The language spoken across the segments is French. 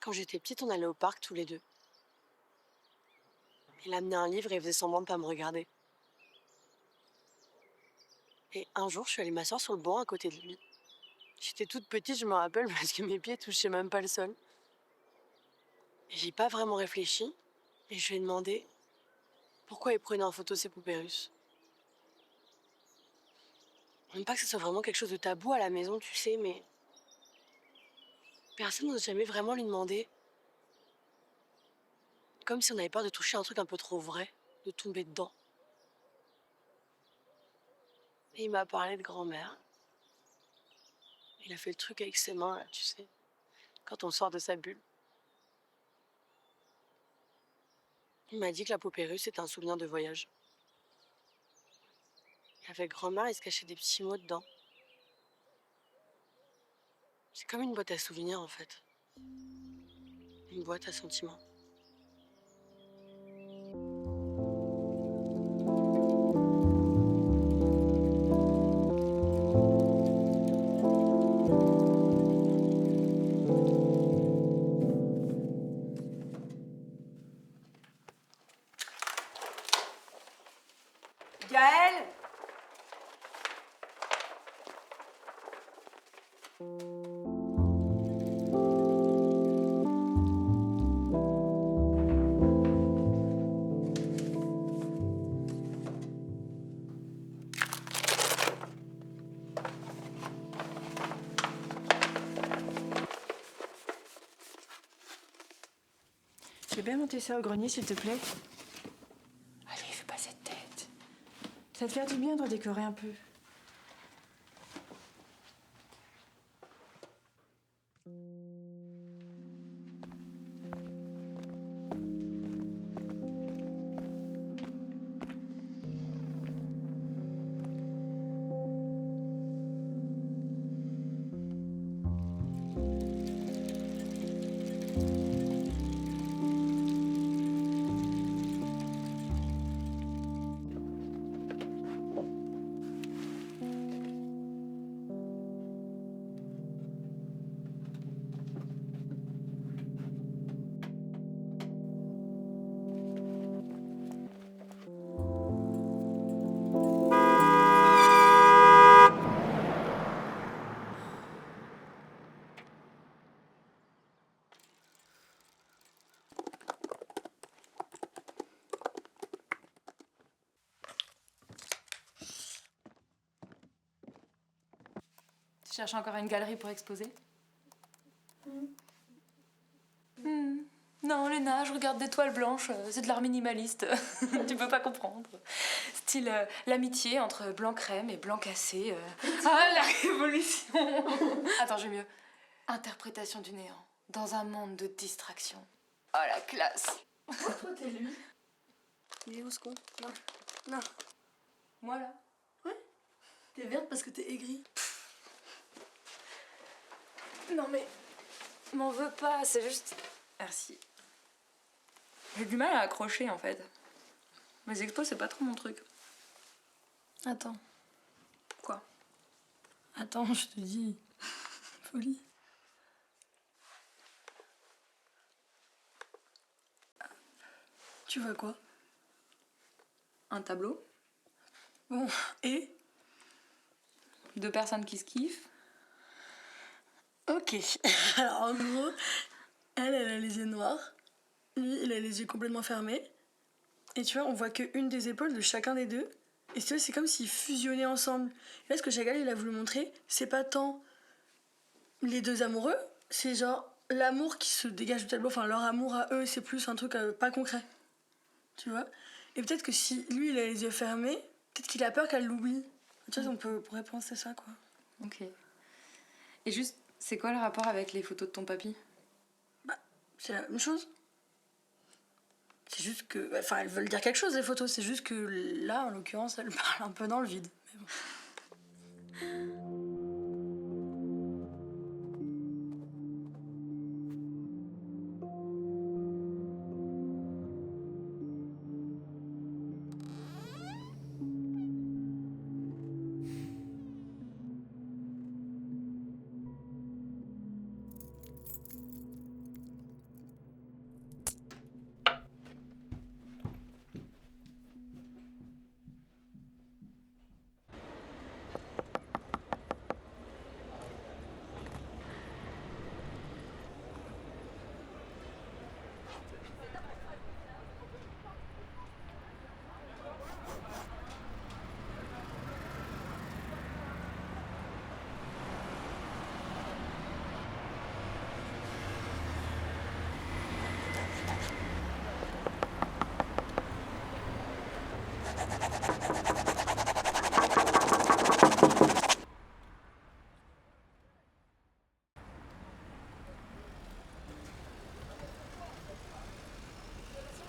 Quand j'étais petite, on allait au parc tous les deux. Il amenait un livre et faisait semblant de pas me regarder. Et un jour, je suis allée m'asseoir sur le banc à côté de lui. J'étais toute petite, je me rappelle, parce que mes pieds touchaient même pas le sol. Et j'ai pas vraiment réfléchi. Et je lui ai demandé pourquoi il prenait en photo ses poupées russes. Même pas que ce soit vraiment quelque chose de tabou à la maison, tu sais, mais personne n'ose jamais vraiment lui demander. Comme si on avait peur de toucher un truc un peu trop vrai, de tomber dedans. Et il m'a parlé de grand-mère. Il a fait le truc avec ses mains, là, tu sais, quand on sort de sa bulle. Il m'a dit que la poupée russe était un souvenir de voyage. Avec grand-mère, il se cachait des petits mots dedans. C'est comme une boîte à souvenirs, en fait. Une boîte à sentiments. Gaëlle! Je vais bien monter ça au grenier, s'il te plaît. Allez, fais pas cette tête. Ça te fait du bien de redécorer un peu. Tu cherches encore une galerie pour exposer? Non, Léna, je regarde des toiles blanches, c'est de l'art minimaliste. Tu peux pas comprendre. Style l'amitié entre blanc crème et blanc cassé. Ah, la révolution. Attends, j'ai mieux. Interprétation du néant dans un monde de distraction. Oh, la classe. Toi, t'es lui. Il est où ce con? Non. Non. Moi, là. Ouais. T'es verte parce que t'es aigrie. Non, mais m'en veux pas, c'est juste... Merci. J'ai du mal à accrocher, en fait. Mes expos, c'est pas trop mon truc. Attends. Quoi? Attends, je te dis. Folie. Tu vois quoi? Un tableau, Bon, et? 2 personnes qui se kiffent. Ok. Alors, en gros, elle a les yeux noirs. Lui, il a les yeux complètement fermés. Et tu vois, on voit qu'une des épaules de chacun des deux. Et tu vois, c'est comme s'ils fusionnaient ensemble. Et là, ce que Chagall, il a voulu montrer, c'est pas tant les deux amoureux, c'est genre l'amour qui se dégage du tableau. Enfin, leur amour à eux, c'est plus un truc pas concret. Tu vois? Et peut-être que si lui, il a les yeux fermés, peut-être qu'il a peur qu'elle l'oublie. Tu vois, pourrait penser ça, quoi. Ok. Et juste, c'est quoi le rapport avec les photos de ton papy? Bah, c'est la même chose. C'est juste que... Enfin, elles veulent dire quelque chose, les photos. C'est juste que là, en l'occurrence, elles parlent un peu dans le vide. Mais bon.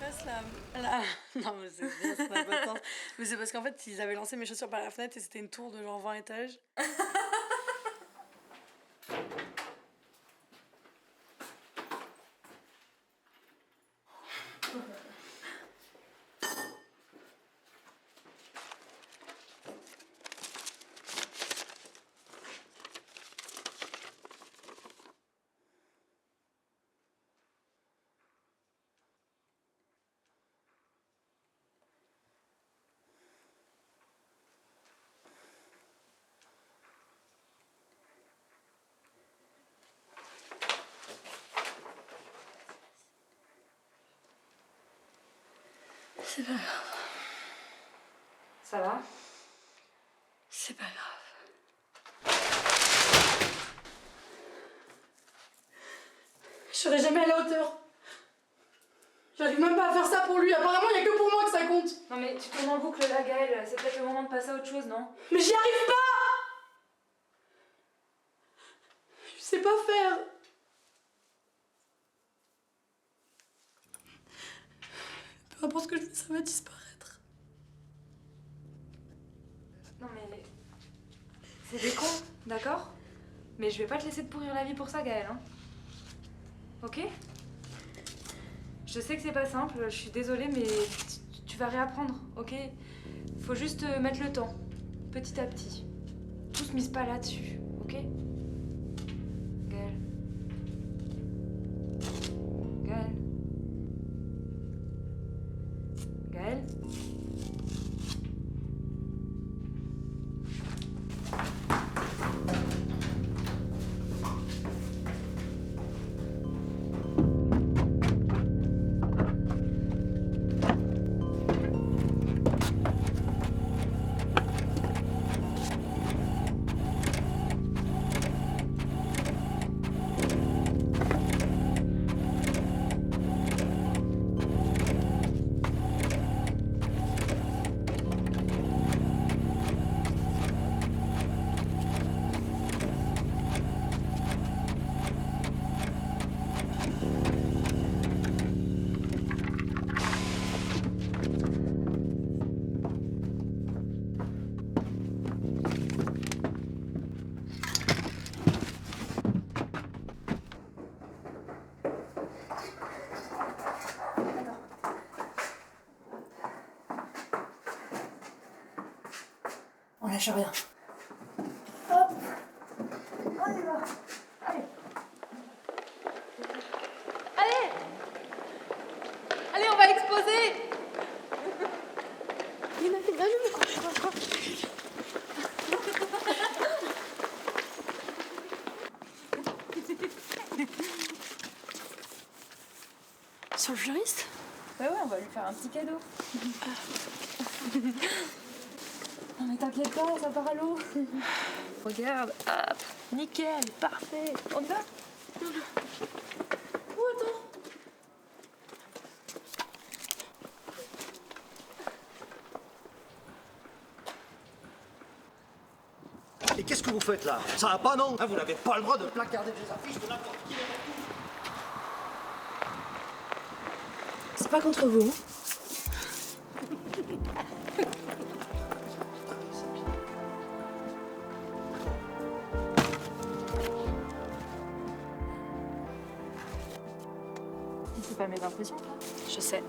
Passe la... Non, mais c'est bien, ça n'a pas de sens. Mais c'est parce qu'en fait, ils avaient lancé mes chaussures par la fenêtre et c'était une tour de genre 20 étages. C'est pas grave. Ça va? C'est pas grave. Je serai jamais à la hauteur. J'arrive même pas à faire ça pour lui. Apparemment, il y a que pour moi que ça compte. Non mais tu tournes en boucle là, Gaël. C'est peut-être le moment de passer à autre chose, non? Mais j'y arrive pas. Je sais pas faire. Peu importe ce que je fais, ça va disparaître. Non mais... C'est des cons, d'accord? Mais je vais pas te laisser te pourrir la vie pour ça, Gaël, hein? Ok? Je sais que c'est pas simple, je suis désolée, mais tu vas réapprendre, ok? Faut juste mettre le temps, petit à petit. Tout se mise pas là-dessus, ok? Gaël. Gaël. Gaël. On lâche rien. Allez, on va exploser! Sur le fleuriste? Bah ouais, on va lui faire un petit cadeau. Non mais t'inquiète pas, ça part à l'eau. Regarde, hop, nickel, parfait. On y va? Oh, attends. Et qu'est-ce que vous faites là? Ça va pas, non? Vous n'avez pas le droit de placarder des affiches de n'importe qui. C'est pas contre vous. C'est pas mes impressions, toi. Je sais.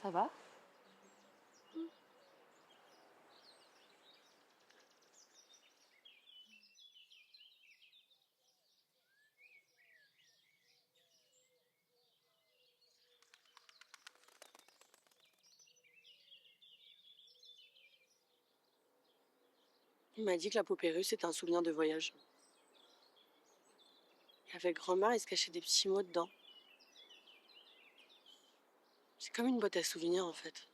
Ça va? Il m'a dit que la poupée russe était un souvenir de voyage. Avec grand-mère, il se cachait des petits mots dedans. C'est comme une boîte à souvenirs en fait.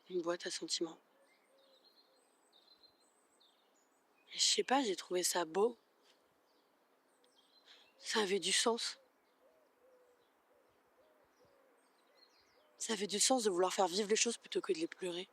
Une boîte à sentiments. Et je sais pas, j'ai trouvé ça beau. Ça avait du sens. Ça avait du sens de vouloir faire vivre les choses plutôt que de les pleurer.